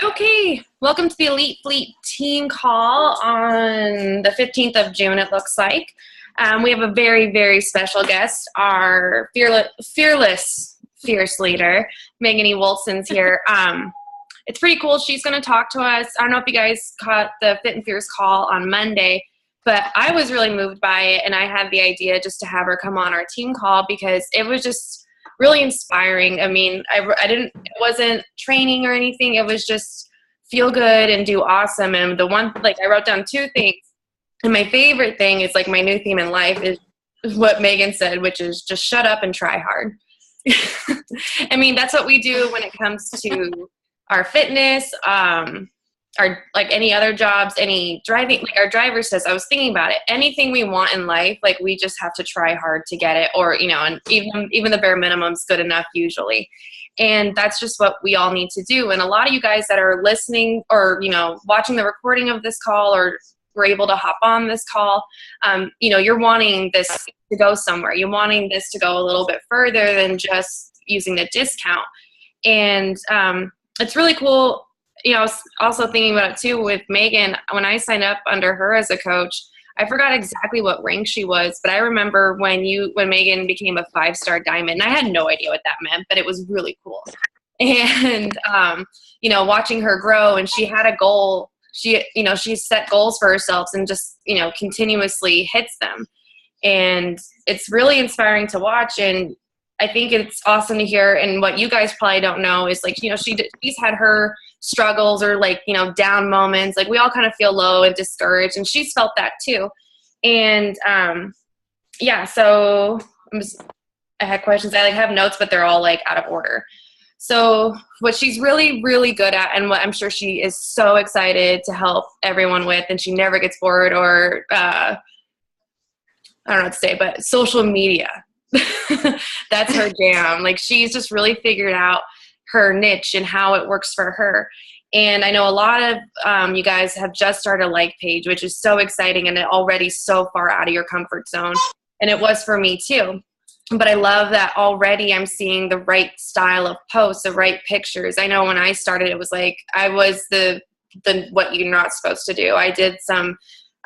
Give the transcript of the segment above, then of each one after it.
Okay, welcome to the Elite Fleet team call on the 15th of June, it looks like. We have a very, very special guest, our fearless fierce leader, Megan E. Wolson's here. It's pretty cool. She's going to talk to us. I don't know if you guys caught the Fit and Fierce call on Monday, but I was really moved by it, and I had the idea just to have her come on our team call because it was just really inspiring. I mean, it wasn't training or anything. It was just feel good and do awesome. And I wrote down two things. And my favorite thing is my new theme in life is what Megan said, which is just shut up and try hard. I mean, that's what we do when it comes to our fitness, our any other jobs, any driving. Our driver says, I was thinking about it. Anything we want in life, we just have to try hard to get it, or and even the bare minimum is good enough usually. And that's just what we all need to do. And a lot of you guys that are listening or watching the recording of this call or were able to hop on this call, you're wanting this to go somewhere. You're wanting this to go a little bit further than just using the discount. And it's really cool. I was also thinking about it too with Megan. When I signed up under her as a coach, I forgot exactly what rank she was, but I remember when Megan became a 5-star diamond, and I had no idea what that meant, but it was really cool. And, watching her grow, and she had a goal. She set goals for herself and just, continuously hits them. And it's really inspiring to watch. And I think it's awesome to hear. And what you guys probably don't know is she's had her struggles or down moments. We all kind of feel low and discouraged, and she's felt that too. And so I had questions. I have notes, but they're all out of order. So what she's really, really good at, and what I'm sure she is so excited to help everyone with, and she never gets bored or I don't know what to say, but social media. That's her jam. She's just really figured out her niche and how it works for her. And I know a lot of you guys have just started a like page, which is so exciting and already so far out of your comfort zone. And it was for me too. But I love that already I'm seeing the right style of posts, the right pictures. I know when I started, it was I was the what you're not supposed to do. I did some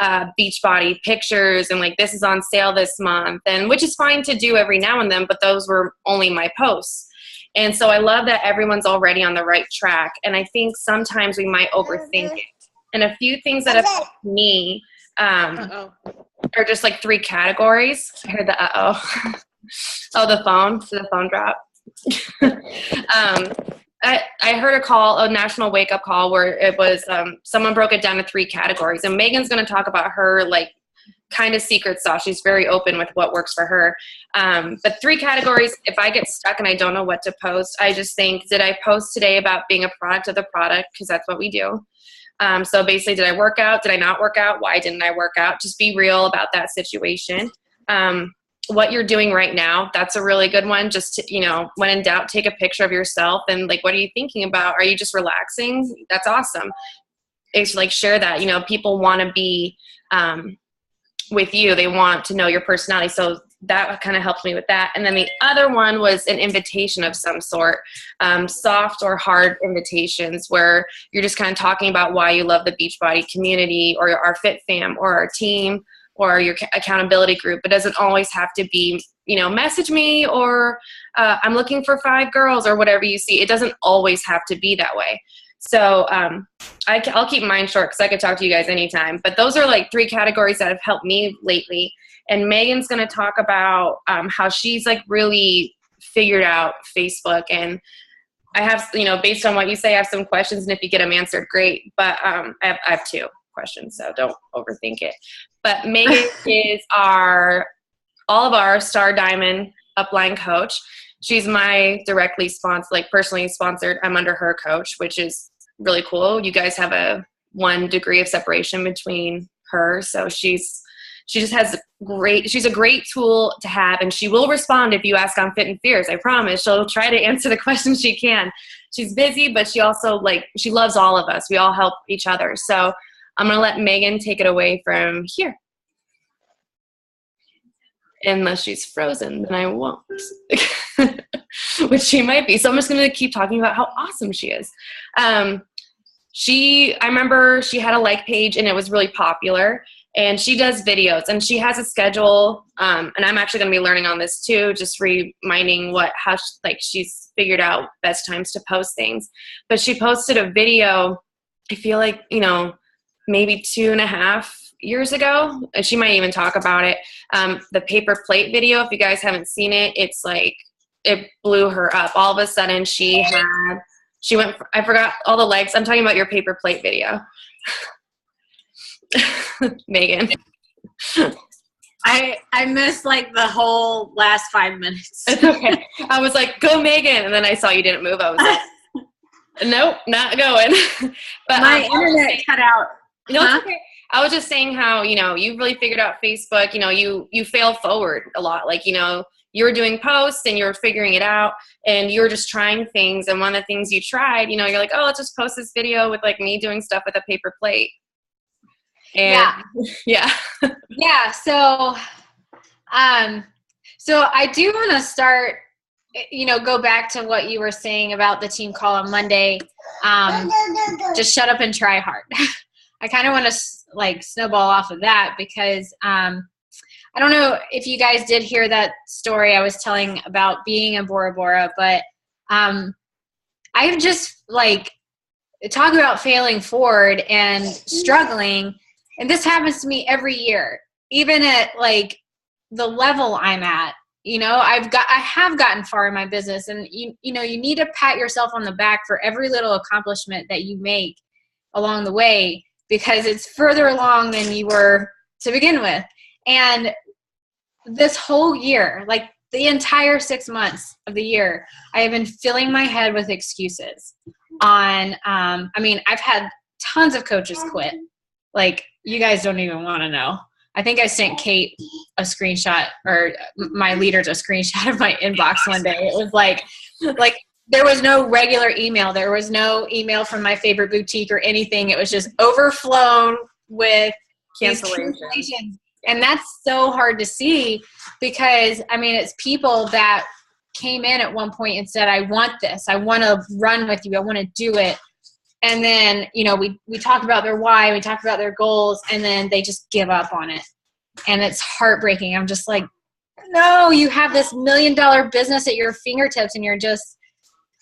Beachbody pictures and this is on sale this month, and which is fine to do every now and then, but those were only my posts. And so I love that everyone's already on the right track. And I think sometimes we might overthink it. And a few things that have helped me are just 3 categories. I heard the uh-oh. Oh, the phone. Did the phone drop? I heard a national wake-up call where it was someone broke it down to 3 categories. And Megan's going to talk about her kind of secret sauce. She's very open with what works for her. But 3 categories, if I get stuck and I don't know what to post, I just think, did I post today about being a product of the product? Because that's what we do. So basically, did I work out? Did I not work out? Why didn't I work out? Just be real about that situation. What you're doing right now, that's a really good one. Just to, when in doubt, take a picture of yourself and what are you thinking about? Are you just relaxing? That's awesome. It's share that. People want to be with you. They want to know your personality. So that kind of helped me with that. And then the other one was an invitation of some sort, soft or hard invitations where you're just kind of talking about why you love the Beachbody community or our Fit Fam or our team or your accountability group. It doesn't always have to be, message me or I'm looking for 5 girls or whatever you see. It doesn't always have to be that way. So I'll keep mine short because I could talk to you guys anytime. But those are 3 categories that have helped me lately. And Megan's going to talk about how she's really figured out Facebook. And I have, based on what you say, I have some questions. And if you get them answered, great. But I have 2 questions, so don't overthink it. But Megan is all of our Star Diamond upline coach. She's my directly sponsored, personally sponsored. I'm under her coach, which is really cool. You guys have a 1 degree of separation between her. So she's a great tool to have, and she will respond if you ask on Fit and Fierce. I promise. She'll try to answer the questions she can. She's busy, but she also she loves all of us. We all help each other. So I'm going to let Megan take it away from here. Unless she's frozen, then I won't. Which she might be. So I'm just going to keep talking about how awesome she is. I remember she had a like page and it was really popular, and she does videos and she has a schedule. And I'm actually going to be learning on this too, just reminding she's figured out best times to post things. But she posted a video, I feel like, maybe 2.5 years ago, and she might even talk about it. The paper plate video, if you guys haven't seen it, it's like, it blew her up. All of a sudden I forgot all the likes. I'm talking about your paper plate video. Megan. I missed like the whole last 5 minutes. It's okay. I was like, go Megan. And then I saw you didn't move. I was like, nope, not going. But my internet cut out. No, it's okay. I was just saying how, you really figured out Facebook, you fail forward a lot. Like, you were doing posts and you were figuring it out and you were just trying things. And one of the things you tried, you're like, oh, let's just post this video with like me doing stuff with a paper plate. And yeah. Yeah. So I do want to start, go back to what you were saying about the team call on Monday. Just shut up and try hard. I kind of want to like snowball off of that because, I don't know if you guys did hear that story I was telling about being in Bora Bora, but I've just like talk about failing forward and struggling. And this happens to me every year, even at like the level I'm at. I have gotten far in my business, and you need to pat yourself on the back for every little accomplishment that you make along the way, because it's further along than you were to begin with. And this whole year, like the entire 6 months of the year, I have been filling my head with excuses on, I've had tons of coaches quit. Like, you guys don't even want to know. I think I sent Kate a screenshot, or my leaders a screenshot of my inbox one day. It was like there was no regular email. There was no email from my favorite boutique or anything. It was just overflown with cancellations. And that's so hard to see because, it's people that came in at one point and said, I want this. I want to run with you. I want to do it. And then, we talk about their why, we talk about their goals, and then they just give up on it. And it's heartbreaking. I'm just like, no, you have this $1 million business at your fingertips and you're just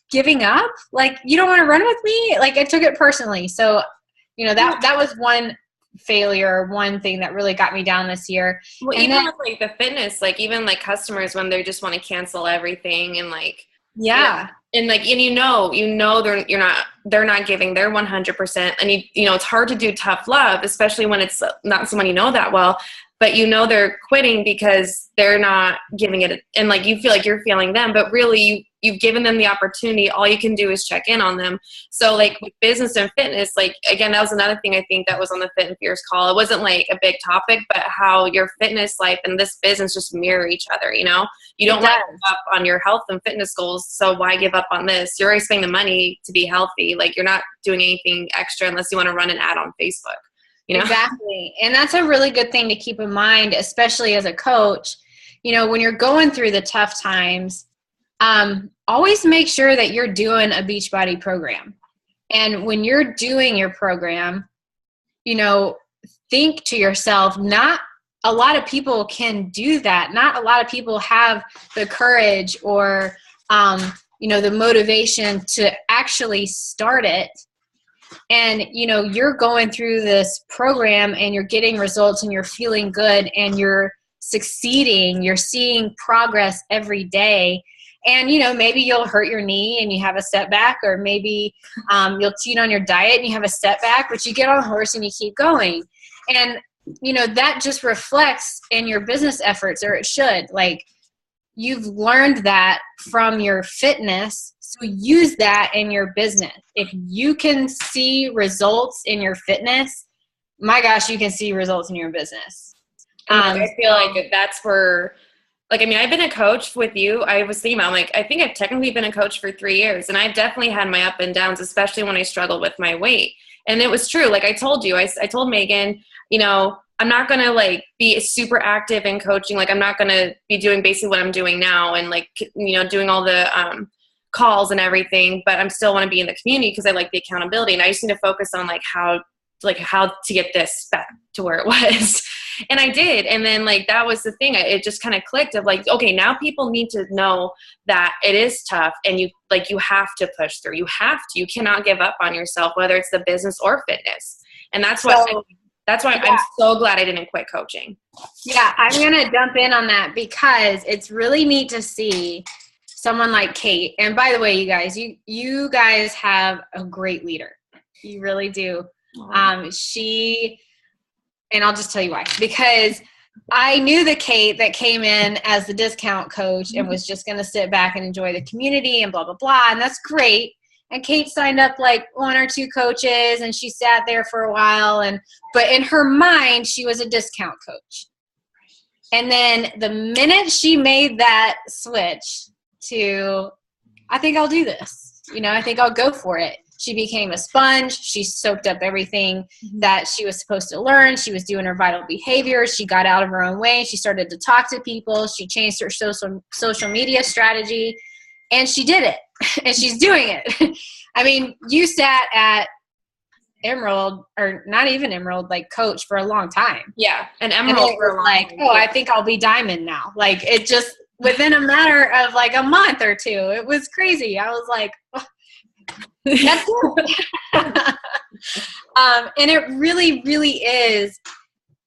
giving up. Like, you don't want to run with me? Like, I took it personally. So, that was one failure, one thing that really got me down this year. Well, and even with like the fitness, like even like customers when they just want to cancel everything and like, and like, and they're not giving their 100%. And it's hard to do tough love, especially when it's not someone that well, but they're quitting because they're not giving it. And like, you feel like you're failing them, but really you've given them the opportunity. All you can do is check in on them. So like with business and fitness, like, again, that was another thing I think that was on the Fit and Fierce call. It wasn't like a big topic, but how your fitness life and this business just mirror each other. You don't want to give up on your health and fitness goals. So why give up on this? You're already spending the money to be healthy. Like, you're not doing anything extra unless you want to run an ad on Facebook. Exactly. And that's a really good thing to keep in mind, especially as a coach. When you're going through the tough times, always make sure that you're doing a Beachbody program. And when you're doing your program, think to yourself, not a lot of people can do that. Not a lot of people have the courage or, the motivation to actually start it. And, you're going through this program and you're getting results and you're feeling good and you're succeeding. You're seeing progress every day. And, maybe you'll hurt your knee and you have a setback, or maybe you'll cheat on your diet and you have a setback, but you get on a horse and you keep going. And, that just reflects in your business efforts, or it should. Like, you've learned that from your fitness, so use that in your business. If you can see results in your fitness, my gosh, you can see results in your business. I feel like that's where, like, I've been a coach with you. I was thinking about, I think I've technically been a coach for 3 years, and I've definitely had my up and downs, especially when I struggled with my weight. And it was true. Like I told you, I told Megan, I'm not going to like be super active in coaching. Like, I'm not going to be doing basically what I'm doing now and like, doing all the calls and everything, but I'm still want to be in the community because I like the accountability, and I just need to focus on how to get this back to where it was. And I did. And then that was the thing. It just kind of clicked of okay, now people need to know that it is tough, and you have to push through. You cannot give up on yourself, whether it's the business or fitness. And that's why I'm so glad I didn't quit coaching. Yeah. I'm going to jump in on that because it's really neat to see someone like Kate. And by the way, you guys have a great leader. You really do. And I'll just tell you why, because I knew the Kate that came in as the discount coach and was just going to sit back and enjoy the community and blah, blah, blah. And that's great. And Kate signed up 1 or 2 coaches and she sat there for a while. But in her mind, she was a discount coach. And then the minute she made that switch to, I think I'll do this, I think I'll go for it. She became a sponge. She soaked up everything that she was supposed to learn. She was doing her vital behaviors. She got out of her own way. She started to talk to people. She changed her social media strategy, and she did it, and she's doing it. I mean, you sat at Emerald, or not even Emerald, coach for a long time. Yeah, and Emerald for a long time. I think I'll be Diamond now. It just, within a matter of a month or two, it was crazy. I was like, oh. That's it. And it really, really is.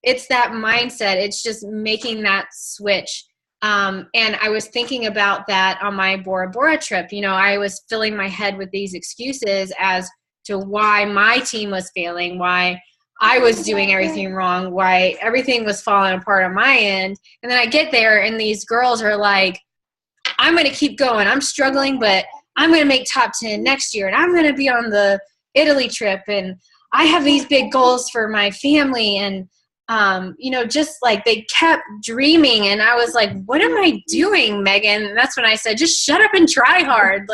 It's that mindset. It's just making that switch. And I was thinking about that on my Bora Bora trip. I was filling my head with these excuses as to why my team was failing, why I was doing everything wrong, why everything was falling apart on my end. And then I get there and these girls are like, I'm going to keep going. I'm struggling, but I'm going to make top 10 next year, and I'm going to be on the Italy trip, and I have these big goals for my family. And, just they kept dreaming. And I was like, what am I doing, Megan? And that's when I said, just shut up and try hard.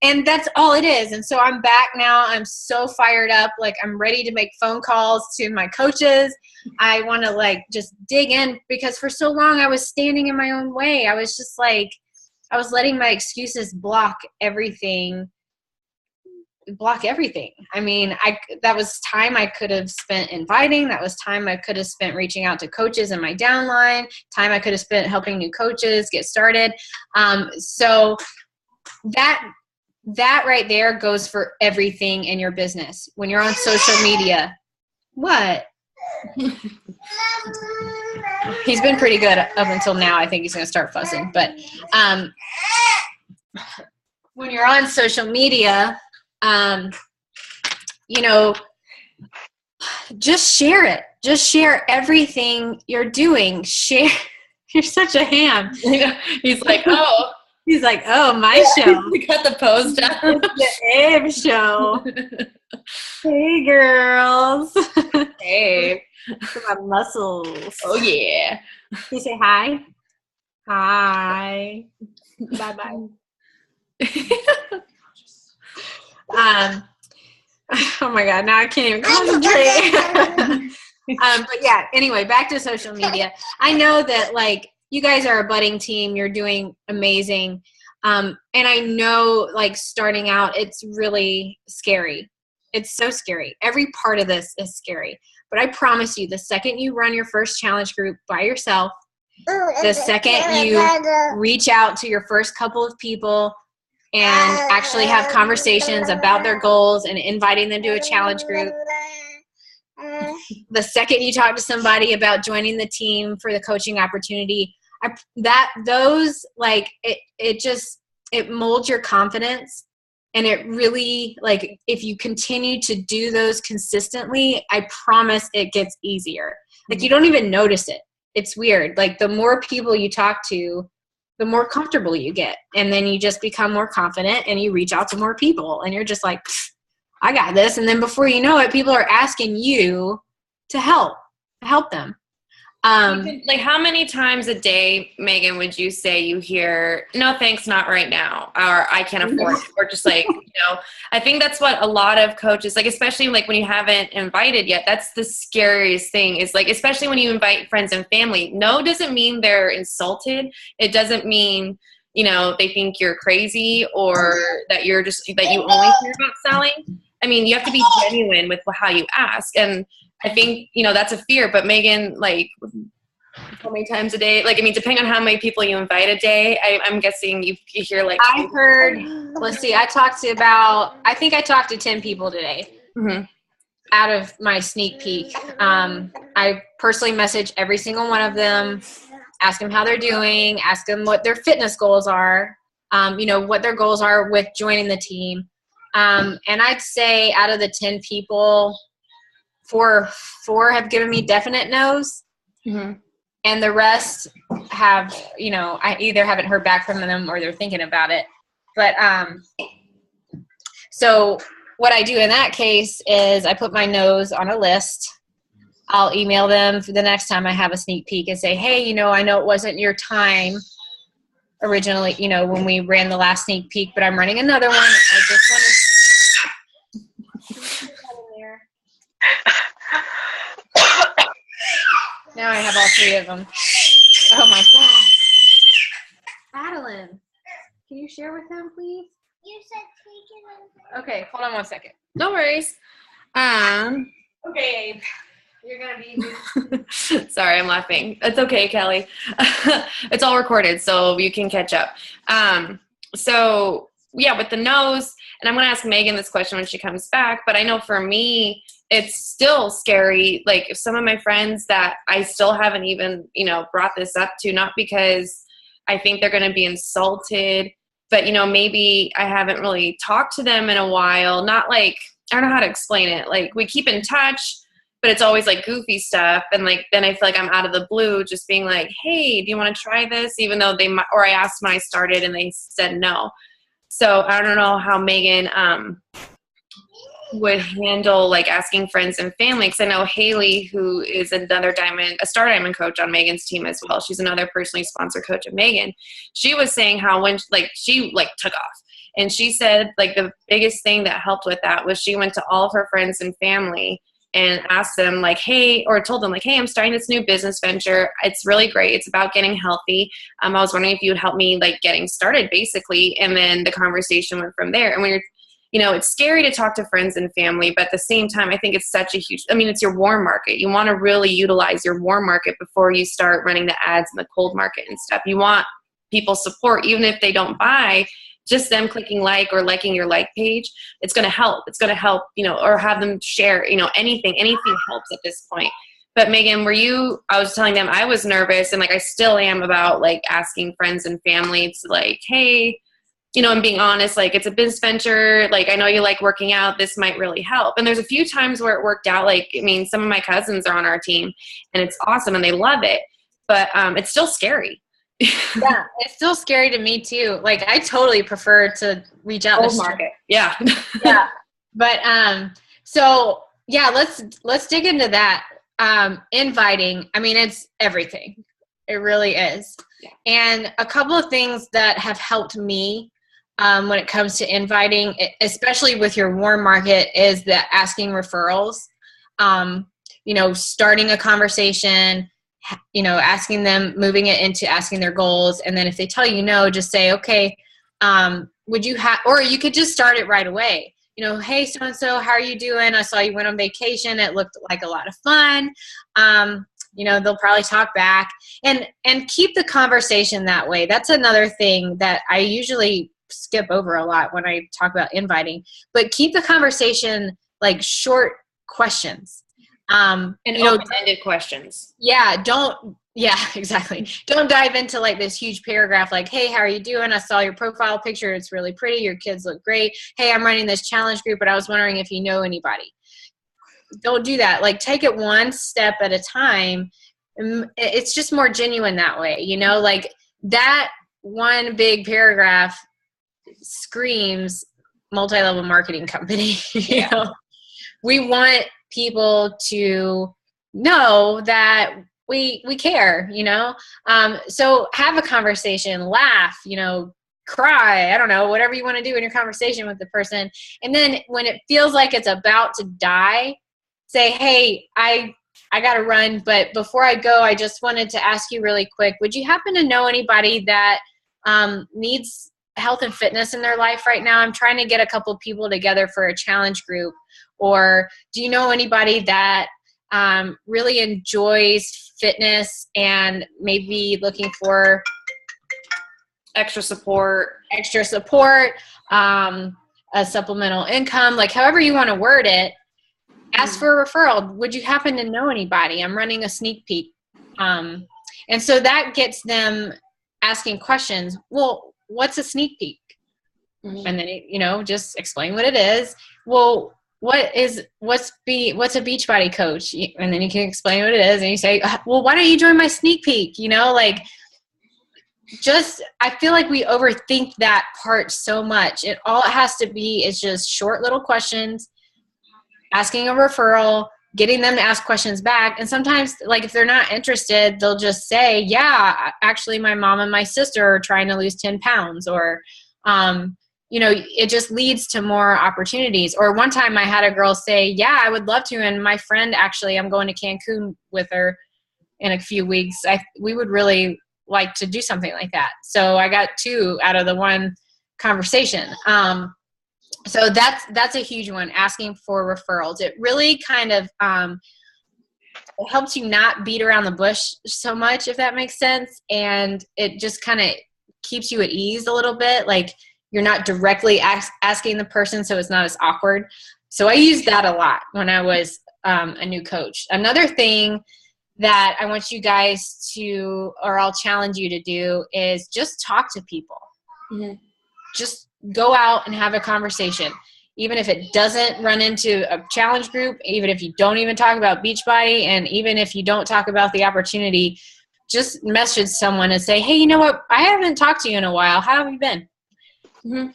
And that's all it is. And so I'm back now. I'm so fired up. I'm ready to make phone calls to my coaches. I want to just dig in, because for so long I was standing in my own way. I was just I was letting my excuses block everything. I mean, that was time I could have spent inviting. That was time I could have spent reaching out to coaches in my downline, time I could have spent helping new coaches get started. So that right there goes for everything in your business. When you're on social media, what? He's been pretty good up until now. I think he's going to start fussing. But when you're on social media, just share it. Just share everything you're doing. Share. You're such a ham. He's like, oh. He's like, oh, my show. We got the pose down. The Abe show. Hey, girls. Hey. My muscles. Oh, yeah. You say hi? Hi. Bye-bye. Oh, my God. Now I can't even concentrate. But, yeah, anyway, back to social media. I know that, you guys are a budding team. You're doing amazing. And I know, starting out, it's really scary. It's so scary. Every part of this is scary. But I promise you, the second you run your first challenge group by yourself, the second you reach out to your first couple of people and actually have conversations about their goals and inviting them to a challenge group, the second you talk to somebody about joining the team for the coaching opportunity, it molds your confidence. And it really, if you continue to do those consistently, I promise it gets easier. You don't even notice it. It's weird. The more people you talk to, the more comfortable you get. And then you just become more confident and you reach out to more people. And you're just like, I got this. And then before you know it, people are asking you to help them. How many times a day, Megan, would you say you hear, no, thanks, not right now, or I can't afford it, or just I think that's what a lot of coaches, especially when you haven't invited yet, that's the scariest thing is especially when you invite friends and family. No doesn't mean they're insulted. It doesn't mean, you know, they think you're crazy or that you're just, that you only care about selling. I mean, you have to be genuine with how you ask. And I think, you know, that's a fear. But Megan, like, how many times a day? Like, I mean, depending on how many people you invite a day, I'm guessing you hear like. I've heard, let's see, I think I talked to 10 people today. Mm-hmm. Out of my sneak peek. I personally message every single one of them, ask them how they're doing, ask them what their fitness goals are, you know, what their goals are with joining the team. And I'd say out of the 10 people, four have given me definite no's. Mm-hmm. And the rest have, you know, I either haven't heard back from them or they're thinking about it. But so what I do in that case is I put my no's on a list. I'll email them for the next time I have a sneak peek and say, hey, you know, I know it wasn't your time originally, you know, when we ran the last sneak peek, but I'm running another one. I just want to. Now I have all three of them. Oh my God. Madeline, can you share with him, please? You said take it. Okay, hold on one second. No worries. Okay, Abe. You're going to be. Sorry, I'm laughing. It's okay, Kelly. It's all recorded, so you can catch up. So, yeah, with the no's, and I'm going to ask Megan this question when she comes back, but I know for me, it's still scary. Like, if some of my friends that I still haven't even, you know, brought this up to, not because I think they're going to be insulted, but, you know, maybe I haven't really talked to them in a while. Not like, I don't know how to explain it. Like, we keep in touch, but it's always like goofy stuff. And like, then I feel like I'm out of the blue just being like, hey, do you want to try this? Even though they might, or I asked when I started and they said no. So I don't know how Megan would handle like asking friends and family. Cause I know Haley, who is another a Star Diamond coach on Megan's team as well. She's another personally sponsored coach of Megan. She was saying how when she took off, and she said like the biggest thing that helped with that was she went to all of her friends and family and asked them like, hey, or told them like, hey, I'm starting this new business venture. It's really great. It's about getting healthy. I was wondering if you would help me like getting started basically. And then the conversation went from there. And when you're, you know, it's scary to talk to friends and family, but at the same time, I think it's such a huge, I mean, it's your warm market. You want to really utilize your warm market before you start running the ads in the cold market and stuff. You want people's support, even if they don't buy. Just them clicking like or liking your like page, it's going to help. It's going to help, you know, or have them share, you know, anything helps at this point. But Megan, I was telling them I was nervous and like I still am about like asking friends and family to like, hey, you know, and being honest, like it's a business venture. Like, I know you like working out. This might really help. And there's a few times where it worked out. Like, I mean, some of my cousins are on our team and it's awesome and they love it, but it's still scary. Yeah, it's still scary to me too. Like I totally prefer to reach out to market. Yeah. Yeah. But so yeah, let's dig into that. Inviting, I mean, it's everything. It really is. Yeah. And a couple of things that have helped me when it comes to inviting, especially with your warm market, is the asking referrals. You know, starting a conversation, you know, asking them, moving it into asking their goals. And then if they tell you no, just say, okay, would you or you could just start it right away. You know, hey, so-and-so, how are you doing? I saw you went on vacation. It looked like a lot of fun. You know, they'll probably talk back and keep the conversation that way. That's another thing that I usually skip over a lot when I talk about inviting, but keep the conversation like short questions. And open-ended questions. Yeah, exactly. Don't dive into like this huge paragraph like, hey, how are you doing? I saw your profile picture. It's really pretty. Your kids look great. Hey, I'm running this challenge group, but I was wondering if you know anybody. Don't do that. Like take it one step at a time. It's just more genuine that way. You know, like that one big paragraph screams multi-level marketing company. You know, we want people to know that we care, you know? So have a conversation, laugh, you know, cry, I don't know, whatever you want to do in your conversation with the person. And then when it feels like it's about to die, say, hey, I got to run, but before I go, I just wanted to ask you really quick, would you happen to know anybody that needs health and fitness in their life right now? I'm trying to get a couple people together for a challenge group. Or do you know anybody that really enjoys fitness and maybe looking for extra support, a supplemental income, like however you want to word it, ask for a referral. Would you happen to know anybody? I'm running a sneak peek. And so that gets them asking questions. Well, what's a sneak peek? Mm-hmm. And then, you know, just explain what it is. Well, what's a Beachbody coach? And then you can explain what it is. And you say, well, why don't you join my sneak peek? You know, like, I feel like we overthink that part so much. All it has to be is just short little questions, asking a referral, getting them to ask questions back. And sometimes, like, if they're not interested, they'll just say, yeah, actually my mom and my sister are trying to lose 10 pounds, or, you know, it just leads to more opportunities. Or one time I had a girl say, yeah, I would love to. And my friend, actually, I'm going to Cancun with her in a few weeks. We would really like to do something like that. So I got 2 out of the 1 conversation. So that's a huge one, asking for referrals. It really kind of it helps you not beat around the bush so much, if that makes sense. And it just kind of keeps you at ease a little bit. Like, you're not directly asking the person, so it's not as awkward. So I used that a lot when I was a new coach. Another thing that I want you guys to, or I'll challenge you to do, is just talk to people. Mm-hmm. Just go out and have a conversation. Even if it doesn't run into a challenge group, even if you don't even talk about Beachbody, and even if you don't talk about the opportunity, just message someone and say, hey, you know what? I haven't talked to you in a while. How have you been? Mm-hmm.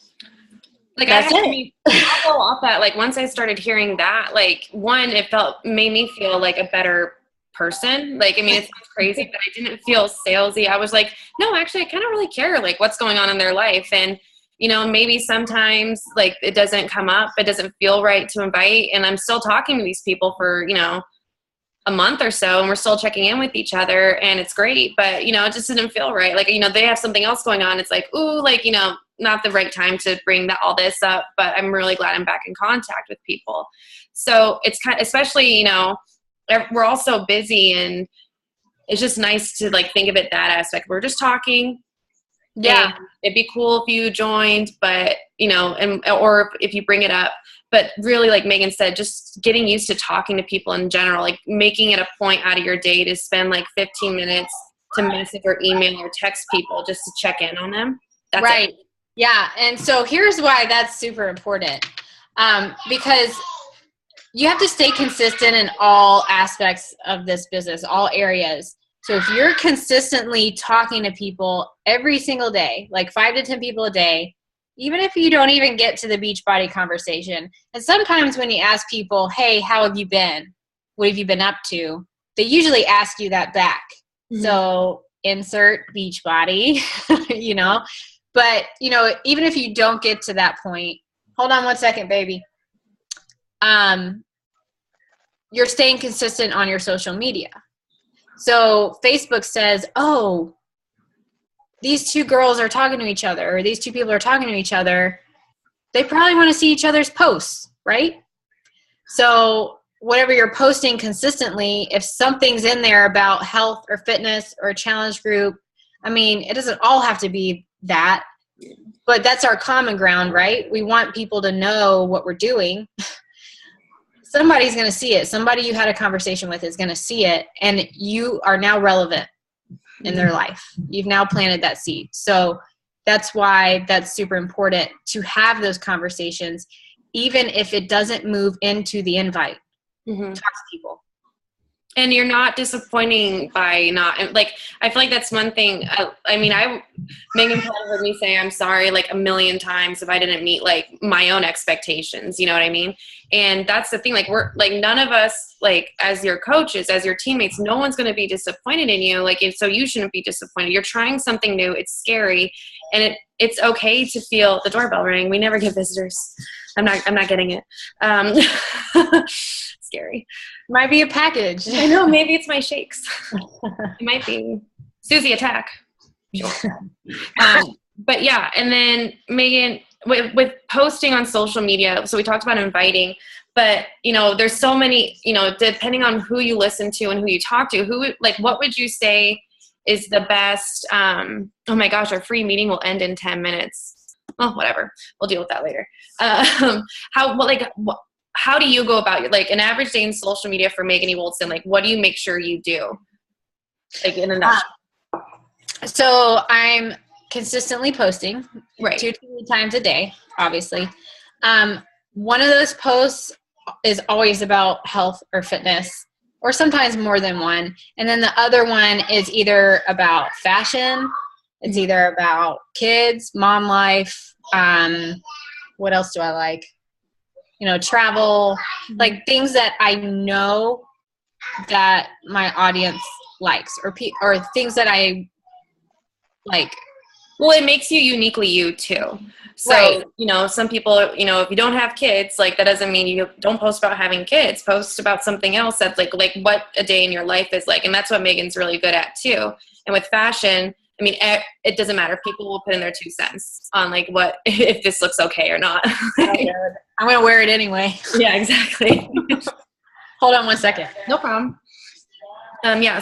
Like, That's I'll go off that. Like, once I started hearing that, like, one, it made me feel like a better person. Like, I mean, it sounds crazy, but I didn't feel salesy. I was like, no, actually, I kind of really care, like, what's going on in their life. And, you know, maybe sometimes, like, it doesn't come up, it doesn't feel right to invite. And I'm still talking to these people for, you know, a month or so, and we're still checking in with each other, and it's great. But, you know, it just didn't feel right. Like, you know, they have something else going on. It's like, ooh, like, you know, not the right time to bring all this up, but I'm really glad I'm back in contact with people. So it's kind of, especially, you know, we're all so busy, and it's just nice to, like, think of it that aspect. We're just talking. Yeah. It'd be cool if you joined, but, you know, or if you bring it up, but really, like Megan said, just getting used to talking to people in general, like making it a point out of your day to spend like 15 minutes to message or email or text people just to check in on them. That's right. It. Yeah. And so here's why that's super important. Because you have to stay consistent in all aspects of this business, all areas. So if you're consistently talking to people every single day, like 5 to 10 people a day, even if you don't even get to the Beachbody conversation, and sometimes when you ask people, hey, how have you been? What have you been up to? They usually ask you that back. Mm-hmm. So insert Beachbody, you know. But, you know, even if you don't get to that point, hold on one second, baby. You're staying consistent on your social media. So Facebook says, oh, these 2 girls are talking to each other, or these 2 people are talking to each other. They probably want to see each other's posts, right? So whatever you're posting consistently, if something's in there about health or fitness or a challenge group, I mean, it doesn't all have to be that, but that's our common ground, right? We want people to know what we're doing. Somebody's going to see it. Somebody you had a conversation with is going to see it, and you are now relevant in their life. You've now planted that seed. So that's why that's super important to have those conversations, even if it doesn't move into the invite. Mm-hmm. Talk to people. And you're not disappointing by not, like, I feel like that's one thing. Megan probably heard me say I'm sorry like a million times if I didn't meet like my own expectations, you know what I mean? And that's the thing, like, we're like, none of us, like, as your coaches, as your teammates, no one's going to be disappointed in you. Like, so you shouldn't be disappointed. You're trying something new. It's scary. And it's okay to feel the doorbell ring. We never get visitors. I'm not getting it. Scary. Might be a package. I know. Maybe it's my shakes. It might be. Susie, attack. But yeah, and then Megan, with posting on social media, so we talked about inviting, but there's so many, depending on who you listen to and who you talk to, what would you say is the best? Oh my gosh, our free meeting will end in 10 minutes. Well, whatever, we'll deal with that later. How do you go about an average day in social media for Megan E. Woldson? Like, what do you make sure you do? Like in a nutshell. So I'm consistently posting, right, 2 to 3 times a day, obviously. One of those posts is always about health or fitness, or sometimes more than one. And then the other one is either about fashion. It's either about kids, mom life. What else do I like? Travel, like things that I know that my audience likes, or things that I like. Well, it makes you uniquely you too. So, right. Some people, if you don't have kids, that doesn't mean you don't post about having kids. Post about something else that's like what a day in your life is like. And that's what Megan's really good at too. And with fashion, I mean, it doesn't matter. People will put in their 2 cents on if this looks okay or not. I'm going to wear it anyway. Yeah, exactly. Hold on 1 second. No problem.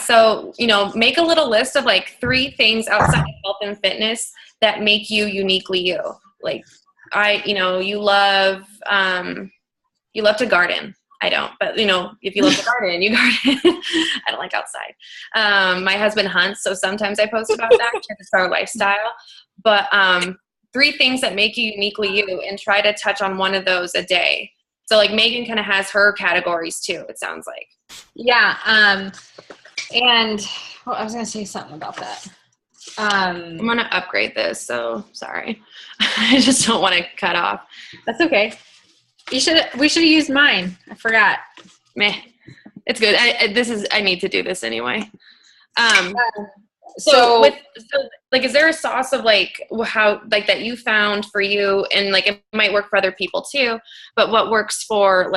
So, make a little list of 3 things outside of health and fitness that make you uniquely you. You love to garden. I don't, but if you love to garden, you garden. I don't like outside. My husband hunts, so sometimes I post about that because it's our lifestyle. But 3 things that make you uniquely you, and try to touch on one of those a day. So Megan kind of has her categories too, it sounds like. Yeah. And I was going to say something about that. I'm going to upgrade this. So sorry. I just don't want to cut off. That's okay. We should have used mine. I forgot. Meh. It's good. I need to do this anyway. Is there a sauce of how that you found for you, and it might work for other people too, but what works for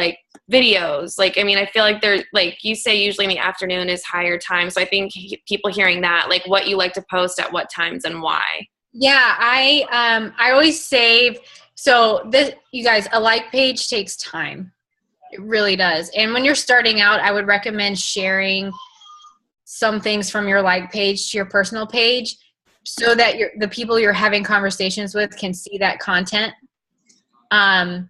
videos? I feel like they're you say usually in the afternoon is higher time. So I think people hearing that, what you like to post at what times and why. Yeah. I always save. So you guys, a like page takes time. It really does. And when you're starting out, I would recommend sharing some things from your like page to your personal page, so that the people you're having conversations with can see that content. And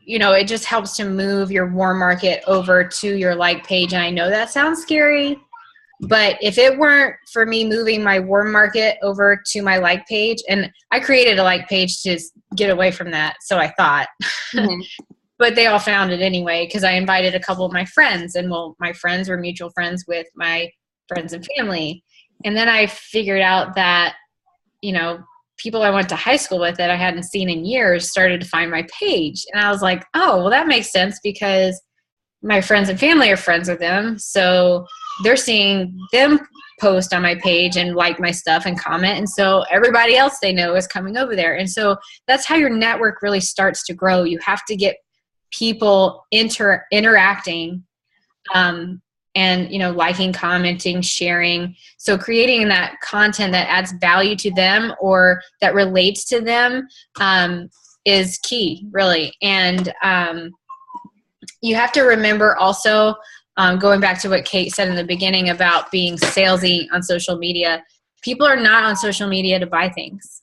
it just helps to move your warm market over to your like page. And I know that sounds scary, but if it weren't for me moving my warm market over to my like page, and I created a like page to get away from that, so I thought, but they all found it anyway, because I invited a couple of my friends, and my friends were mutual friends with my friends and family. And then I figured out that, people I went to high school with that I hadn't seen in years started to find my page. And I was like, oh, well, that makes sense, because my friends and family are friends with them. So they're seeing them post on my page and like my stuff and comment. And so everybody else they know is coming over there. And so that's how your network really starts to grow. You have to get people interacting, and liking, commenting, sharing. So creating that content that adds value to them or that relates to them is key, really. And you have to remember also, going back to what Kate said in the beginning about being salesy on social media, people are not on social media to buy things.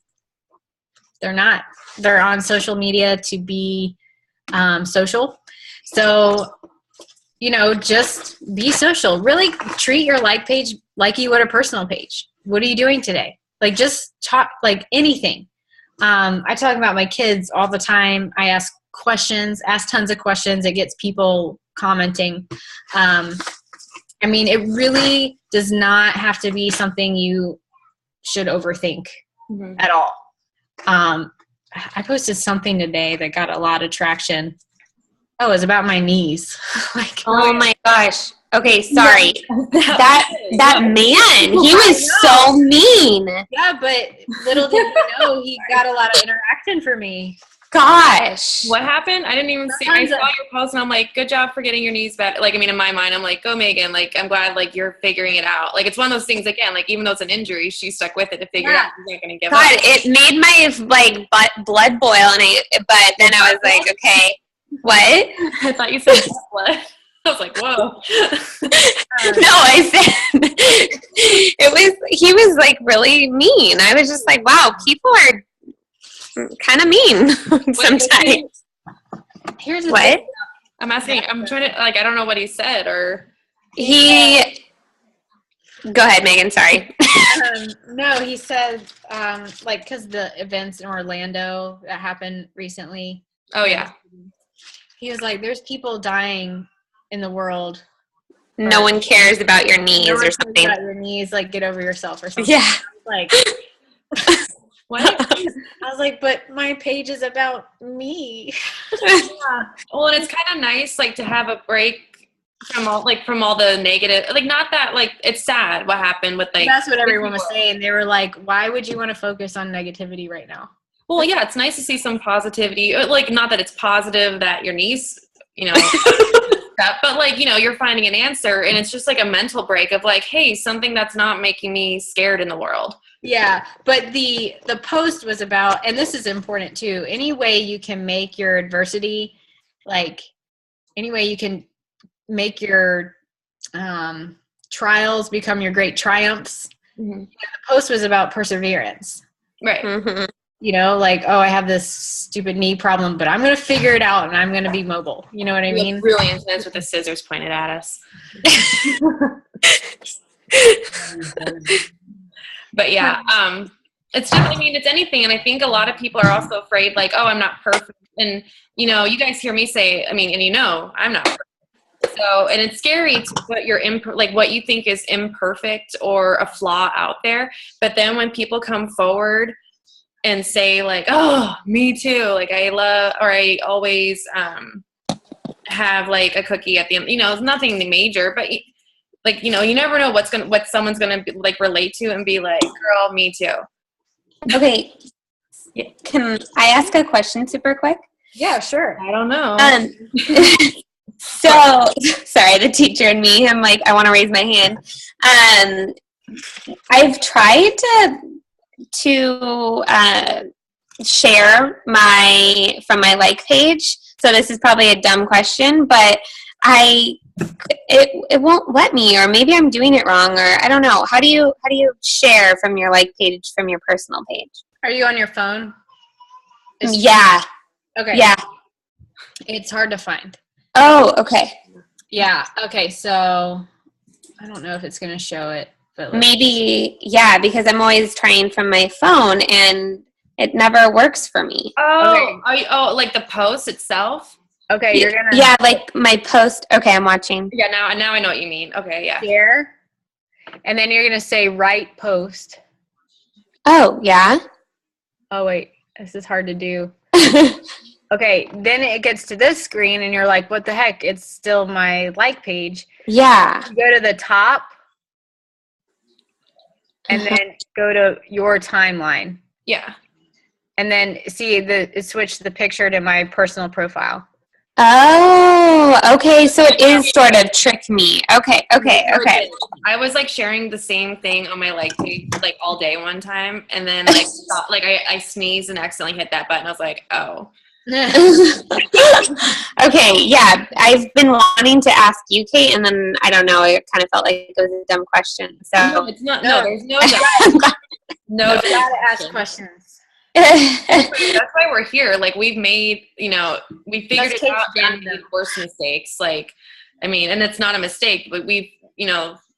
They're not. They're on social media to be social. So, just be social. Really treat your like page like you would a personal page. What are you doing today? Just talk, anything. I talk about my kids all the time. I ask tons of questions. It gets people commenting. It really does not have to be something you should overthink at all. I posted something today that got a lot of traction. Oh, it was about my knees. Oh my gosh. Okay, sorry. That man, he was so mean. Yeah, but little did he know he got a lot of interaction for me. gosh. What happened? I didn't even see. I saw your post and I'm like, good job for getting your knees better. Like, I mean, in my mind, I'm like, go Megan. Like, I'm glad like you're figuring it out. Like, it's one of those things again, like even though it's an injury, she stuck with it to figure it out. She's not going to give God, up. it made my like blood boil, but then I was like, okay, what? I thought you said blood. I was like, whoa. No, I said he was like really mean. I was just like, wow, people are kind of mean sometimes. Here's the What? thing. I'm asking, I'm trying to, like, I don't know what he said or. Go ahead, Megan, sorry. No, he said, like, because the events in Orlando that happened recently. Oh, yeah. He was like, there's people dying in the world. No one cares about your knees or something. About your knees, like, get over yourself or something. Yeah. Like, What? I was like, but my page is about me. Yeah. Well, and it's kind of nice, like, to have a break from all the negative, like, not that, like, it's sad what happened with, like. That's what everyone was saying. They were like, why would you want to focus on negativity right now? Well, yeah, it's nice to see some positivity. Like, not that it's positive that your niece, but like, you're finding an answer, and it's just like a mental break of like, hey, something that's not making me scared in the world. Yeah, but the post was about, and this is important too, any way you can make your adversity, like any way you can make your trials become your great triumphs. Mm-hmm. The post was about perseverance. Right. Mm-hmm. Like, oh, I have this stupid knee problem, but I'm going to figure it out and I'm going to be mobile. You know what I mean? Really intense with the scissors pointed at us. But yeah, it's just, it's anything. And I think a lot of people are also afraid, like, oh, I'm not perfect. And, you guys hear me say, I'm not perfect. So, and it's scary to put your what you think is imperfect or a flaw out there. But then when people come forward and say like, oh, me too. Like I always have like a cookie at the end, it's nothing major, but like, you never know what someone's going to like relate to and be like, girl, me too. Okay. Can I ask a question super quick? Yeah, sure. I don't know. So, sorry, the teacher and me, I'm like, I want to raise my hand. I've tried to share from my like page. So this is probably a dumb question, but it won't let me, or maybe I'm doing it wrong, or I don't know. How do you share from your like page from your personal page? Are you on your phone? Yeah. Okay. Yeah. It's hard to find. Oh, okay. Yeah. Okay. So I don't know if it's going to show it, but maybe, yeah, because I'm always trying from my phone and it never works for me. Oh, okay. Like the post itself? Okay. You're going to. Yeah. Like my post. Okay. I'm watching. Yeah. Now I know what you mean. Okay. Yeah. Share. And then you're going to say write post. Oh, yeah. Oh, wait. This is hard to do. Okay, then it gets to this screen and you're like, what the heck? It's still my like page. Yeah. You go to the top and then go to your timeline. Yeah. And then see it switched the picture to my personal profile. Oh, okay. So it is sort of trick me. Okay. I was like sharing the same thing on my like page like all day one time, and then like I sneezed and accidentally hit that button. I was like, oh. Okay, yeah. I've been wanting to ask you, Kate, and then I don't know. It kind of felt like it was a dumb question. So no, it's not. No, there's no dumb. No, you gotta ask questions. That's why we're here. Like we've made, we figured it out and made worse mistakes. Like, and it's not a mistake, but we've,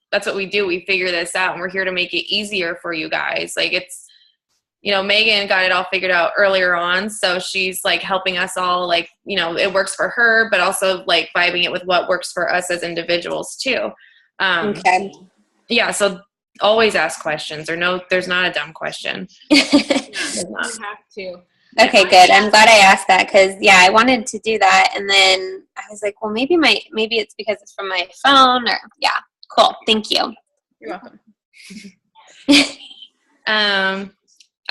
that's what we do. We figure this out and we're here to make it easier for you guys. Like it's, Megan got it all figured out earlier on. So she's like helping us all, like, it works for her, but also like vibing it with what works for us as individuals too. Okay. Yeah. So always ask questions there's not a dumb question. You have to. Okay, good. I'm glad I asked that because, yeah, I wanted to do that. And then I was like, well, maybe it's because it's from my phone or, yeah, cool. Thank you. You're welcome.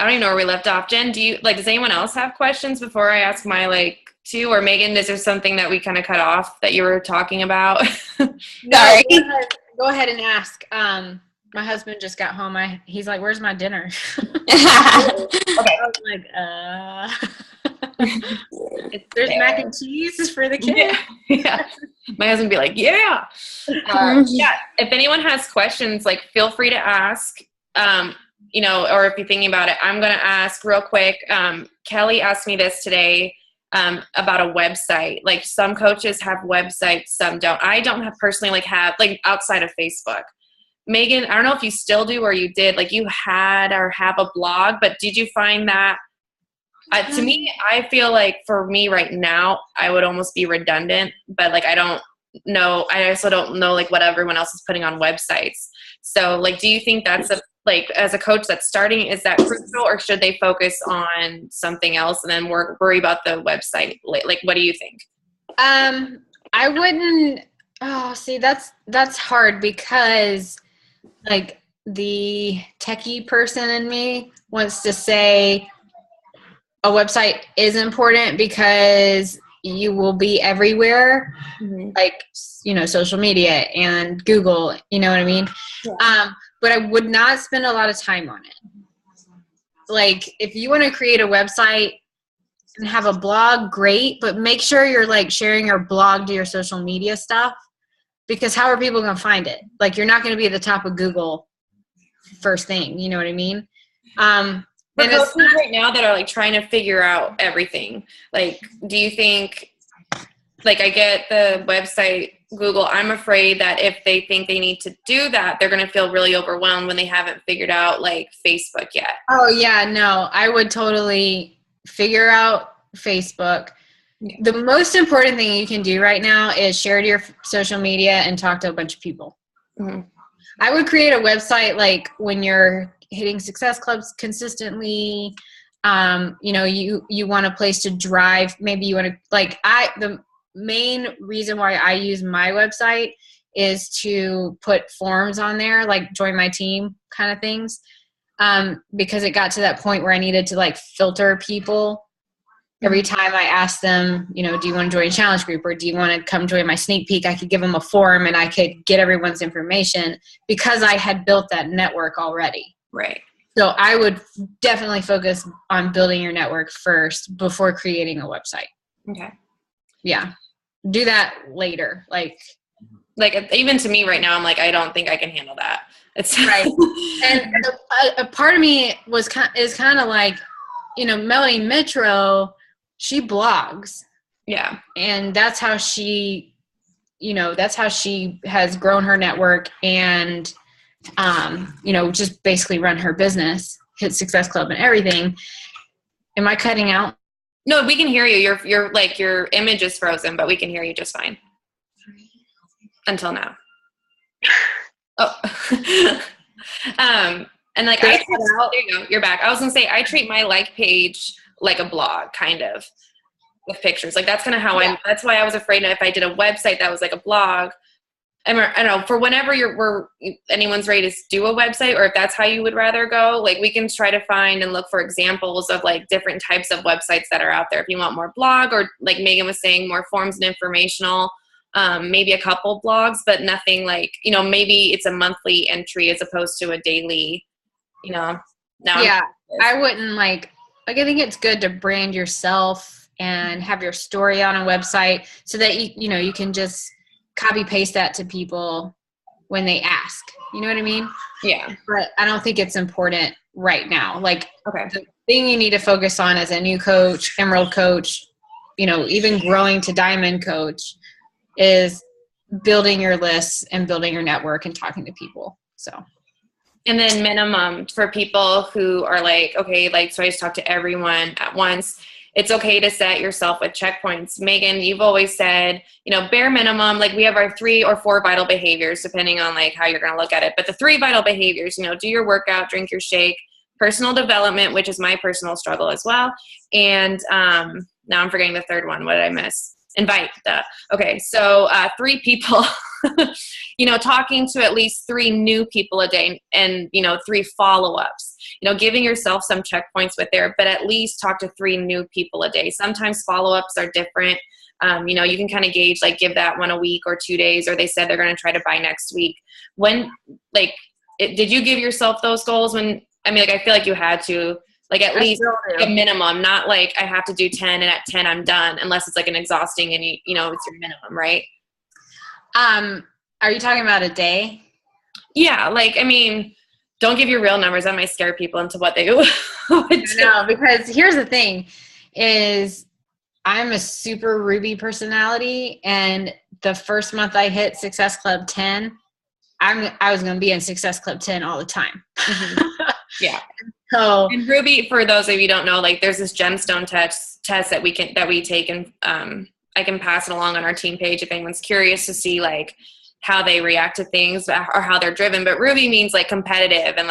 I don't even know where we left off. Jen, does anyone else have questions before I ask my two? Or Megan, is there something that we kind of cut off that you were talking about? Sorry. Go ahead and ask. My husband just got home. He's like, "Where's my dinner?" Okay. I was like, "There's mac and cheese for the kids." Yeah. My husband would be like, "Yeah." Yeah. If anyone has questions, feel free to ask. Or if you're thinking about it, I'm going to ask real quick. Kelly asked me this today about a website. Some coaches have websites, some don't. I don't personally have outside of Facebook. Megan, I don't know if you still do or you did. You had or have a blog, but did you find that? To me, I feel for me right now, I would almost be redundant, but I don't know. I also don't know what everyone else is putting on websites. So do you think that's as a coach that's starting, is that crucial, or should they focus on something else and then worry about the website? What do you think? I wouldn't. Oh, see, that's hard because the techie person in me wants to say a website is important because you will be everywhere, social media and Google, you know what I mean? Yeah. But I would not spend a lot of time on it. If you want to create a website and have a blog, great, but make sure you're sharing your blog to your social media stuff, because how are people going to find it? You're not going to be at the top of Google first thing, you know what I mean? For coaches right now that are trying to figure out everything, do you think, I get the website Google, I'm afraid that if they think they need to do that, they're going to feel really overwhelmed when they haven't figured out Facebook yet. Oh yeah, no, I would totally figure out Facebook. Yeah. The most important thing you can do right now is share to your social media and talk to a bunch of people. Mm-hmm. I would create a website when you're hitting Success Clubs consistently. You want a place to drive. Maybe you want to the main reason why I use my website is to put forms on there, join my team kind of things. Because it got to that point where I needed to filter people. Every time I asked them, do you want to join a challenge group or do you want to come join my sneak peek? I could give them a form and I could get everyone's information because I had built that network already. Right. So I would definitely focus on building your network first before creating a website. Okay. Yeah. Do that later. Even to me right now, I'm I don't think I can handle that. It's right. And a part of me is kind of Melanie Mitro, she blogs. Yeah. And that's how she has grown her network and, just basically run her business, Hit Success Club and everything. Am I cutting out? No, we can hear you. You're your image is frozen, but we can hear you just fine. Until now. Oh. And there you go. You're back. I was gonna say I treat my page like a blog, kind of, with pictures. That's kind of how that's why I was afraid if I did a website that was a blog. I don't know, for whenever anyone's ready to do a website, or if that's how you would rather go, we can try to find and look for examples of different types of websites that are out there. If you want more blog, or Megan was saying, more forms and informational, maybe a couple blogs, but nothing maybe it's a monthly entry as opposed to a daily, now. Yeah, I wouldn't I think it's good to brand yourself and have your story on a website so that you can just copy paste that to people when they ask. You know what I mean? Yeah. But I don't think it's important right now. Okay. The thing you need to focus on as a new coach, Emerald coach, even growing to Diamond coach, is building your lists and building your network and talking to people. So. And then minimum for people who are okay, so I just talk to everyone at once. It's okay to set yourself with checkpoints. Megan, you've always said, bare minimum, we have our 3 or 4 vital behaviors, depending on how you're going to look at it. But the 3 vital behaviors, do your workout, drink your shake, personal development, which is my personal struggle as well. And now I'm forgetting the third one. What did I miss? Invite. Okay, so 3 people, talking to at least 3 new people a day and, 3 follow-ups, giving yourself some checkpoints with there, but at least talk to 3 new people a day. Sometimes follow-ups are different. You can kind of gauge, like give that one a week or 2 days, or they said they're going to try to buy next week. When, did you give yourself those goals when, I feel like you had to, like at least a minimum, not like I have to do 10 and at 10 I'm done, unless it's like an exhausting and it's your minimum, right? Are you talking about a day? Yeah. Don't give your real numbers. That might scare people into what they would do. No, because here's the thing is I'm a super Ruby personality, and the first month I hit Success Club 10, I was going to be in Success Club 10 all the time. Mm-hmm. Yeah. So in Ruby, for those of you who don't know, like there's this gemstone test that we take, and I can pass it along on our team page if anyone's curious to see like how they react to things or how they're driven. But Ruby means like competitive, and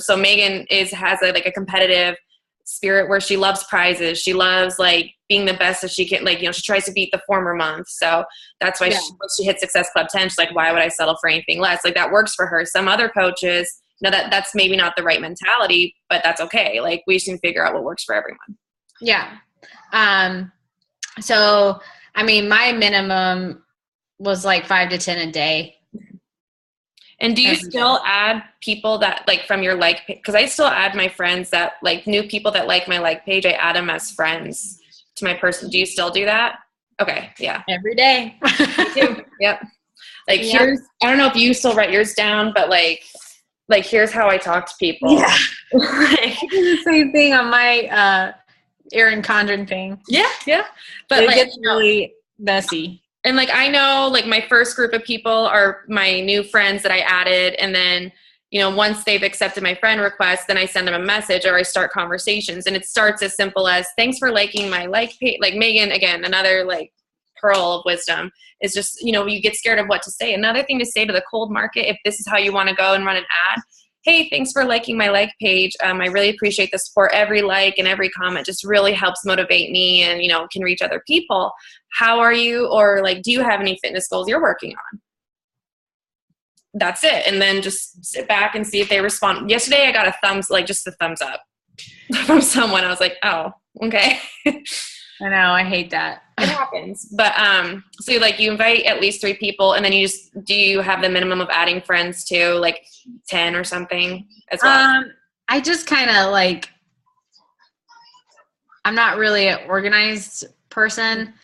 so Megan has a competitive spirit where she loves prizes. She loves like being the best that she can, she tries to beat the former month. So that's why once she hit Success Club 10, she's like, why would I settle for anything less? Like that works for her. Some other coaches, that's maybe not the right mentality, but that's okay. Like we should figure out what works for everyone. Yeah. So, my minimum was like 5 to 10 a day. And do you still add people that like from your like, because I still add my friends that like new people that like my like page, I add them as friends to my person. Do you still do that? Okay. Yeah. Every day. Me too. Yep. Like here's, I don't know if you still write yours down, but like here's how I talk to people. Yeah. I do the same thing on my Erin Condren thing. Yeah. Yeah. But it gets really messy. And like, I know like my first group of people are my new friends that I added. And then, once they've accepted my friend request, then I send them a message or I start conversations. And it starts as simple as, thanks for liking my like page. Like Megan, again, another like pearl of wisdom is just, you get scared of what to say. Another thing to say to the cold market, if this is how you want to go and run an ad, hey, thanks for liking my like page. I really appreciate the support. Every like and every comment just really helps motivate me and, can reach other people. How are you? Or like, do you have any fitness goals you're working on? That's it. And then just sit back and see if they respond. Yesterday I got just a thumbs up from someone. I was like, oh, okay. I know. I hate that. It happens. But so you invite at least 3 people, and then do you have the minimum of adding friends too, like 10 or something as well? I just kind of like, I'm not really an organized person,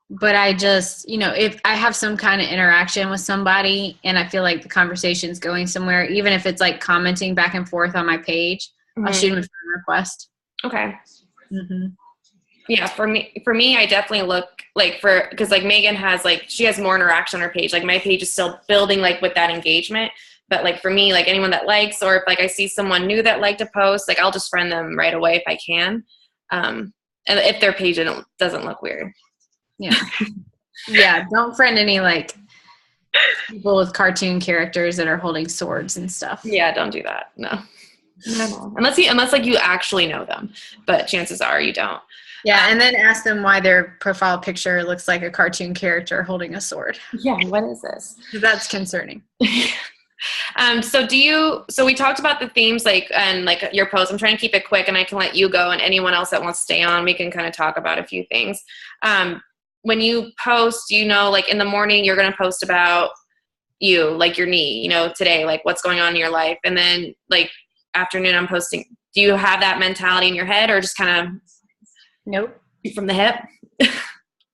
but I just, if I have some kind of interaction with somebody and I feel like the conversation's going somewhere, even if it's like commenting back and forth on my page, I'll shoot them a friend request. Okay. Mm-hmm. Yeah, for me, I definitely look because like Megan has she has more interaction on her page. Like my page is still building like with that engagement. But like for me, like anyone that likes, or if like I see someone new that liked a post, like I'll just friend them right away if I can. And if their page doesn't look weird. Yeah. Yeah. Don't friend any like people with cartoon characters that are holding swords and stuff. Yeah, don't do that. No. Unless you actually know them. But chances are you don't. Yeah, and then ask them why their profile picture looks like a cartoon character holding a sword. Yeah, what is this? That's concerning. So we talked about the themes and your post. I'm trying to keep it quick, and I can let you go, and anyone else that wants to stay on, we can kind of talk about a few things. When you post, in the morning you're going to post about you, like your knee, today, like what's going on in your life. And then like afternoon I'm posting. Do you have that mentality in your head, or just kind of Nope. from the hip?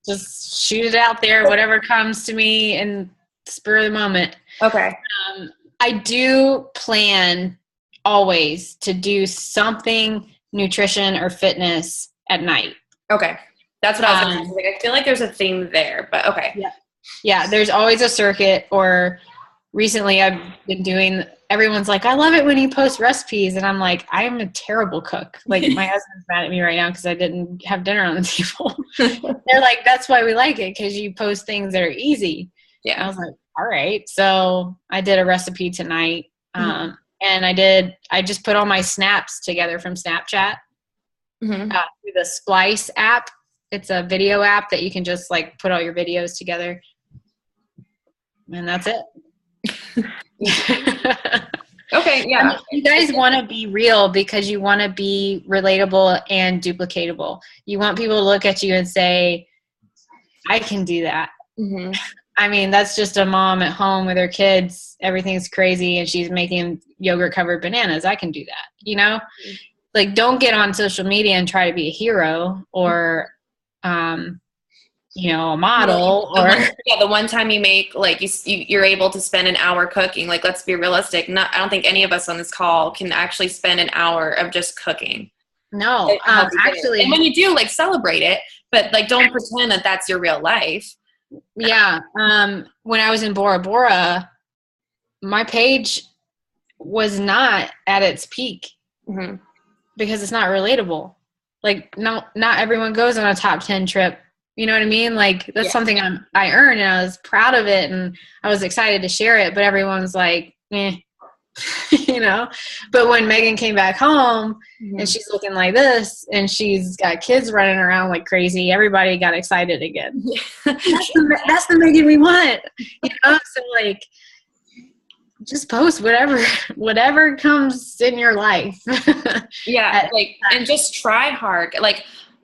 Just shoot it out there, whatever comes to me and spur of the moment. Okay. I do plan always to do something nutrition or fitness at night. Okay. That's what I was going to say. I feel like there's a theme there, but okay. Yeah. There's always a circuit, or recently I've been doing, everyone's like, I love it when you post recipes. And I'm like, I am a terrible cook. Like my husband's mad at me right now because I didn't have dinner on the table. They're like, that's why we like it, because you post things that are easy. Yeah. And I was like, all right. So I did a recipe tonight. And I just put all my snaps together from Snapchat through the Splice app. It's a video app that you can just like put all your videos together. And that's it. Okay, yeah. You guys want to be real because you want to be relatable and duplicatable. You want people to look at you and say, I can do that. Mm-hmm. I mean, that's just a mom at home with her kids. Everything's crazy and she's making yogurt covered bananas. I can do that. You know, like don't get on social media and try to be a hero or, you know, a model or the one time you make like you're able to spend an hour cooking. Like, let's be realistic. I don't think any of us on this call can actually spend an hour of just cooking. No, actually, and when you do, like, celebrate it, but like don't pretend that that's your real life. Yeah. When I was in Bora Bora, my page was not at its peak because it's not relatable. Like, not everyone goes on a top 10 trip. You know what I mean? Like, that's something I earned, and I was proud of it, and I was excited to share it, but everyone's like, eh, you know? But when Megan came back home, and she's looking like this, and she's got kids running around like crazy, everybody got excited again. That's the Megan we want. You know? So, like, just post whatever comes in your life. Yeah, like, and just try hard.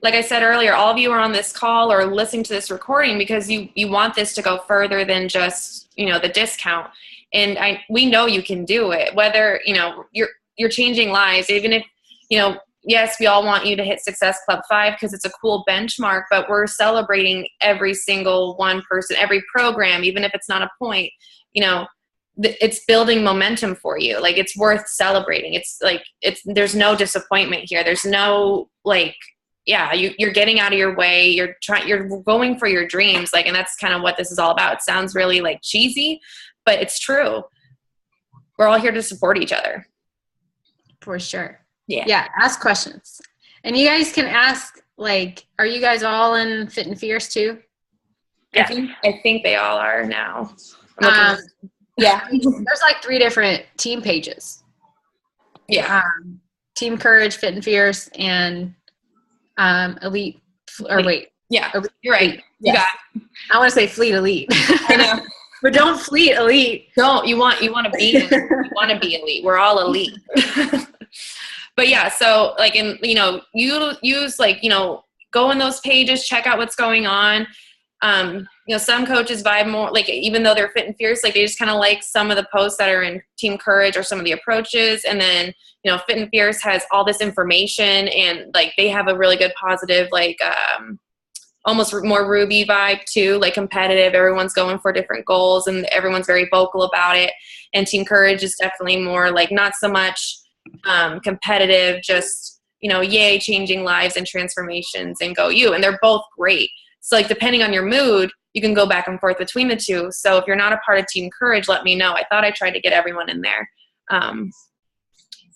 Like I said earlier, all of you are on this call or listening to this recording because you want this to go further than just, you know, the discount. And we know you can do it, whether, you know, you're changing lives, even if, you know, yes, we all want you to hit Success Club 5 because it's a cool benchmark, but we're celebrating every single one person, every program, even if it's not a point, you know, it's building momentum for you. Like, it's worth celebrating. It's like, there's no disappointment here. There's no, like, yeah, you're getting out of your way. You're going for your dreams. Like, and that's kind of what this is all about. It sounds really like cheesy, but it's true. We're all here to support each other. For sure. Yeah. Yeah. Ask questions. And you guys can ask, like, are you guys all in Fit and Fierce too? Yeah. I think they all are now. Yeah. There's like 3 different team pages. Yeah. Team Courage, Fit and Fierce, and Elite, or wait. Yeah, Elite, you're right. You got it. I want to say Fleet Elite. I know. But don't Fleet Elite. Don't. You want to be elite. We're all elite. But yeah, so like, you know, you use, like, you know, go in those pages, check out what's going on. You know, some coaches vibe more, like, even though they're Fit and Fierce, like, they just kind of like some of the posts that are in Team Courage or some of the approaches. And then, you know, Fit and Fierce has all this information, and like they have a really good positive, like, almost more Ruby vibe too, like competitive. Everyone's going for different goals and everyone's very vocal about it. And Team Courage is definitely more like, not so much competitive, just, you know, yay, changing lives and transformations and go you. And they're both great. So, like, depending on your mood, you can go back and forth between the two. So if you're not a part of Team Courage, let me know. I thought I tried to get everyone in there.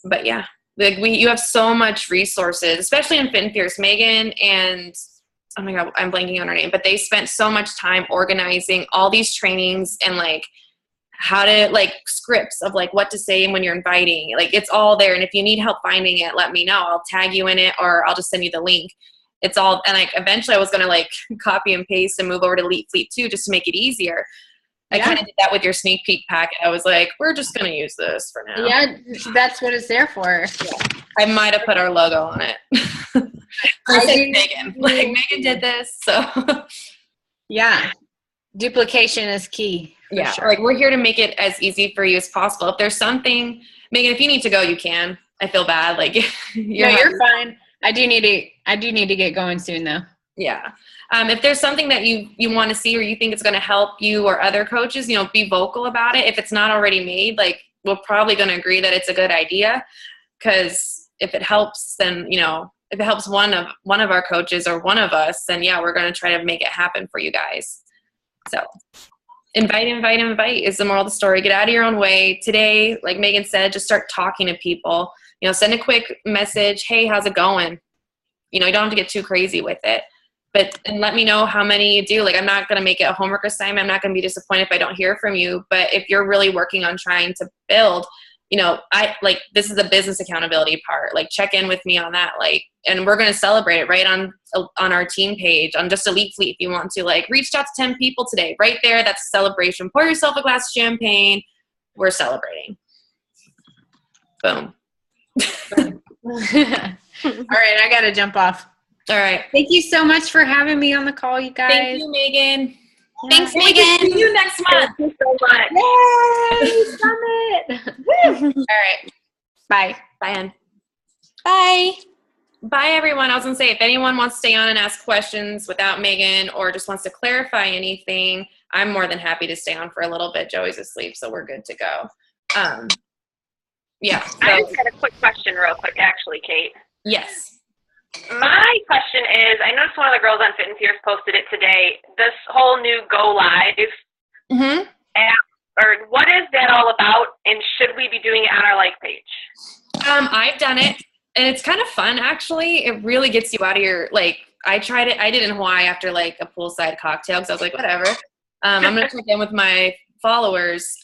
But yeah, like, you have so much resources, especially in Fit and Fierce. Megan and, oh my God, I'm blanking on her name, but they spent so much time organizing all these trainings and like how to, like, scripts of like what to say when you're inviting. Like, it's all there. And if you need help finding it, let me know. I'll tag you in it, or I'll just send you the link. It's all, and like eventually I was going to like copy and paste and move over to Elite Fleet too, just to make it easier. I kind of did that with your sneak peek packet. I was like, we're just going to use this for now. Yeah, that's what it's there for. Yeah. I might have put our logo on it. I said Megan. Like, Megan did this, so. Yeah. Duplication is key. Yeah. Sure. Like, we're here to make it as easy for you as possible. If there's something, Megan, if you need to go, you can. I feel bad. Like, you're fine. I do need to get going soon, though. Yeah. If there's something that you want to see or you think it's going to help you or other coaches, you know, be vocal about it. If it's not already made, like, we're probably going to agree that it's a good idea, because if it helps, then, you know, if it helps one of our coaches or one of us, then yeah, we're going to try to make it happen for you guys. So invite is the moral of the story. Get out of your own way. Today, like Megan said, just start talking to people. You know, send a quick message. Hey, how's it going? You know, you don't have to get too crazy with it. And let me know how many you do. Like, I'm not going to make it a homework assignment. I'm not going to be disappointed if I don't hear from you. But if you're really working on trying to build, this is the business accountability part. Like, check in with me on that. Like, and we're going to celebrate it right on our team page, on just Elite Fleet. If you want to, like, reached out to 10 people today, right there. That's a celebration. Pour yourself a glass of champagne. We're celebrating. Boom. All right, I got to jump off. All right. Thank you so much for having me on the call, you guys. Thank you, Megan. Thanks, We Megan. can see you next month. Thank you so much. Yay, summit. All right. Bye. Bye, Ann. Bye. Bye, everyone. I was going to say, if anyone wants to stay on and ask questions without Megan or just wants to clarify anything, I'm more than happy to stay on for a little bit. Joey's asleep, so we're good to go. Yeah. I So, just had a quick question real quick, actually, Kate. yes. My question is, I noticed one of the girls on Fit and Fierce posted it today, this whole new Go Live Mm-hmm. app, or what is that all about, and should we be doing it on our like page? I've done it, and it's kind of fun, actually. It really gets you out of your, like, I tried it. I did it in Hawaii after, like, a poolside cocktail, because I was like, whatever. I'm going to check in with my followers.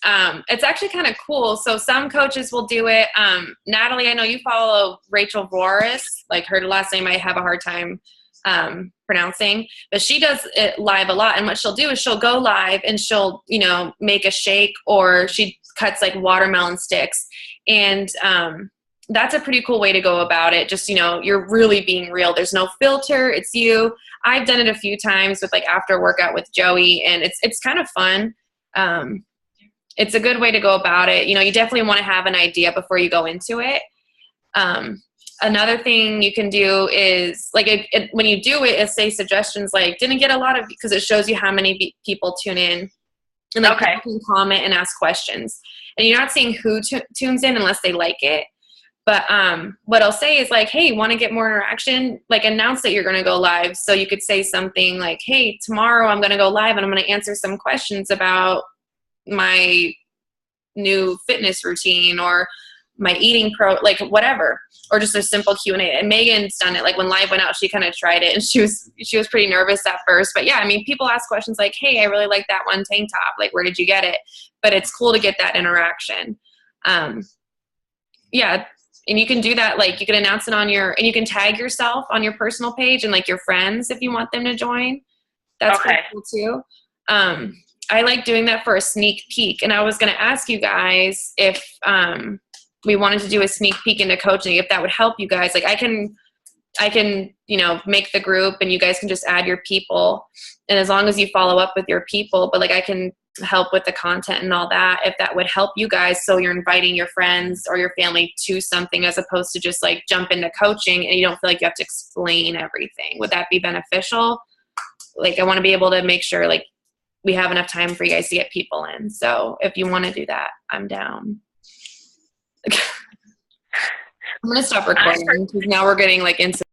It's actually kind of cool. So some coaches will do it. Natalie, I know you follow Rachel Voris. Like, her last name I have a hard time pronouncing, but she does it live a lot. And what she'll do is she'll go live and she'll, make a shake, or she cuts like watermelon sticks. And that's a pretty cool way to go about it. Just, you're really being real. There's no filter. It's you. I've done it a few times with, like, after workout with Joey, and it's kind of fun. It's a good way to go about it. You definitely want to have an idea before you go into it. Another thing you can do is, like, when you do it, it say suggestions like didn't get a lot of, because it shows you how many people tune in, and like Okay. people can comment and ask questions, and you're not seeing who tunes in unless they like it. But what I'll say is, like, hey, want to get more interaction? Like, announce that you're going to go live. So you could say something like, hey, tomorrow I'm going to go live and I'm going to answer some questions about my new fitness routine or my eating like whatever, or just a simple Q&A. And Megan's done it. Like, when live went out, she kind of tried it, and she was pretty nervous at first. But yeah, I mean, people ask questions like, hey, I really like that one tank top. Like, where did you get it? But it's cool to get that interaction. Yeah. And you can do that, like, you can announce it and you can tag yourself on your personal page and, like, your friends if you want them to join. That's Okay. cool too. I like doing that for a sneak peek. And I was going to ask you guys if we wanted to do a sneak peek into coaching, if that would help you guys. Like, I can make the group, and you guys can just add your people. And as long as you follow up with your people, but, like, I can help with the content and all that, if that would help you guys. So you're inviting your friends or your family to something, as opposed to just, like, jump into coaching and you don't feel like you have to explain everything. Would that be beneficial? Like, I want to be able to make sure, like, we have enough time for you guys to get people in. So if you want to do that, I'm down. I'm going to stop recording because now we're getting, like, into